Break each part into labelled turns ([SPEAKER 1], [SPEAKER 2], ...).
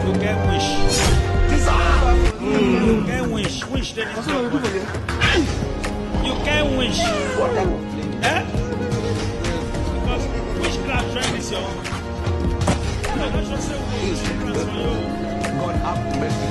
[SPEAKER 1] You can wish. You can wish. Wish that is not money. You can wish. Eh? Because witchcraft trend is your own. No, that's just say witchcraft for you. God have mercy.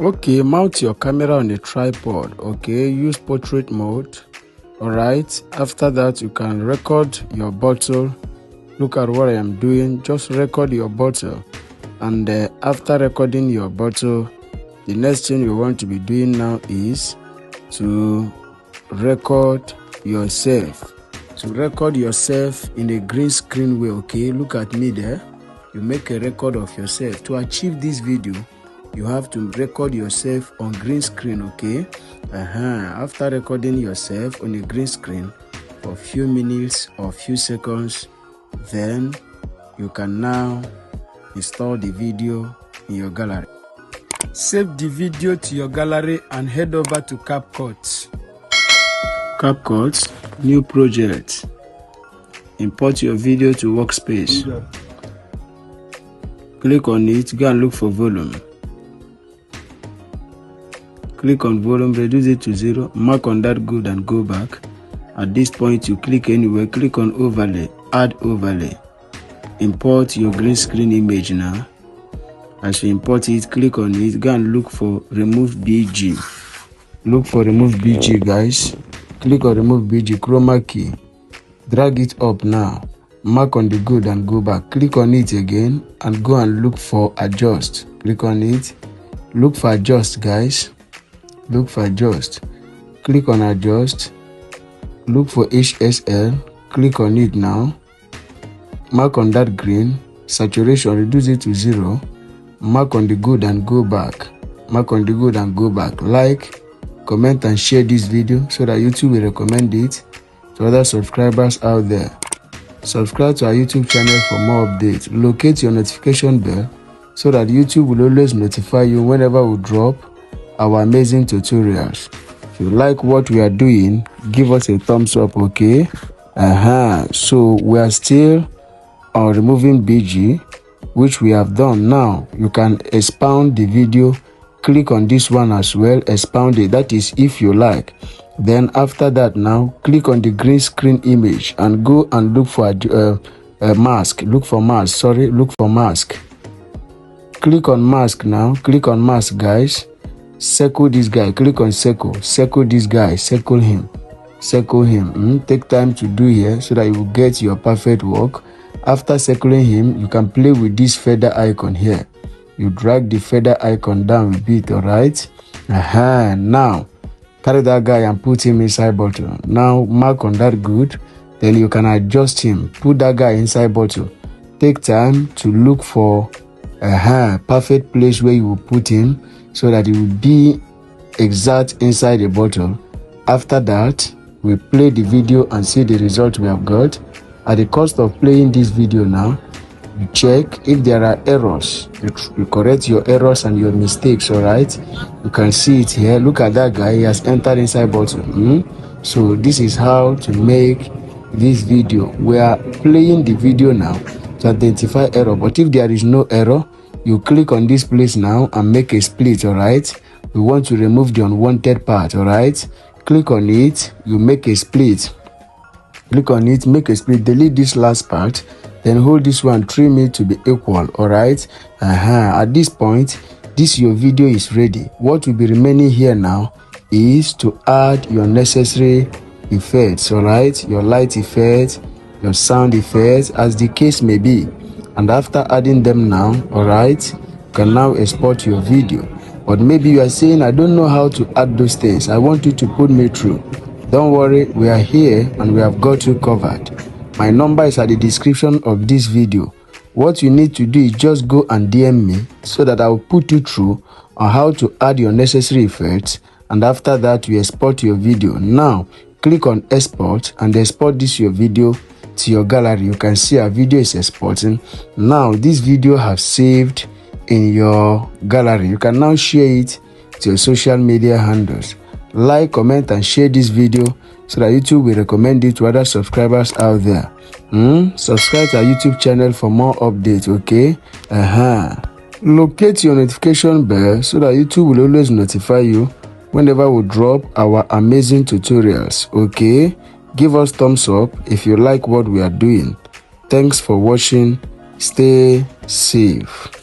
[SPEAKER 2] Okay, mount your camera on a tripod. Okay, use portrait mode. All right, after that you can record your bottle. Look at what I am doing. Just record your bottle, and after recording your bottle, the next thing you want to be doing now is to record yourself. To record yourself in a green screen way. Okay, look at me there. You make a record of yourself. To achieve this video, you have to record yourself on green screen. Okay, after recording yourself on a green screen for a few minutes or few seconds, then you can now install the video in your gallery. Save the video to your gallery and head over to CapCut. CapCut, new project. Import your video to workspace. Click on it, go and look for volume. Click on volume, reduce it to 0, mark on that good and go back. At this point, you click anywhere, click on overlay, add overlay. Import your green screen image now. As you import it, click on it, go and look for remove BG. Look for remove BG, guys. Click on remove BG, chroma key. Drag it up now. Mark on the good and go back. Click on it again and go and look for adjust. Click on it. Look for adjust, guys. Look for adjust. Click on adjust. Look for HSL. Click on it now. Mark on that green. Saturation, reduce it to 0. Mark on the good and go back. Mark on the good and go back. Like, comment and share this video so that YouTube will recommend it to other subscribers out there. Subscribe to our YouTube channel for more updates. Locate your notification bell so that YouTube will always notify you whenever we drop our amazing tutorials. If you like what we are doing, give us a thumbs up. Okay, so we are still on removing BG, which we have done. Now you can expound the video. Click on this one as well, expound it. That is if you like. Then after that, now click on the green screen image and go and look for a mask. Look for mask. Look for mask. Click on mask now. Click on mask, guys. Circle this guy. Click on circle. Circle this guy. Circle him. Circle him. Take time to do here so that you will get your perfect work. After circling him, you can play with this feather icon here. You drag the feather icon down a bit. All right. Now carry that guy and put him inside bottle. Now mark on that good. Then you can adjust him. Put that guy inside bottle. Take time to look for a perfect place where you will put him, so that it will be exact inside the bottle. After that, we play the video and see the result we have got. At the cost of playing this video now, you check if there are errors. You correct your errors and your mistakes. All right, you can see it here. Look at that guy, he has entered inside bottle. So this is how to make this video. We are playing the video now to identify error, but if there is no error, you click on this place now and make a split. All right, we want to remove the unwanted part. All right, click on it, you make a split. Click on it, make a split, delete this last part, then hold this one, trim it to be equal. All right, at this point, your video is ready. What will be remaining here now is to add your necessary effects. All right, your light effects, your sound effects, as the case may be. And after adding them now, all right, you can now export your video. But maybe you are saying, I don't know how to add those things. I want you to put me through. Don't worry, we are here and we have got you covered. My number is at the description of this video. What you need to do is just go and DM me so that I will put you through on how to add your necessary effects. And after that, you export your video. Now, click on export and export your video to your gallery. You can see our video is exporting. Now, this video has saved in your gallery. You can now share it to your social media handles. Like, comment, and share this video so that YouTube will recommend it to other subscribers out there. Subscribe to our YouTube channel for more updates, okay? Locate your notification bell so that YouTube will always notify you whenever we drop our amazing tutorials, okay? Give us thumbs up if you like what we are doing. Thanks for watching. Stay safe.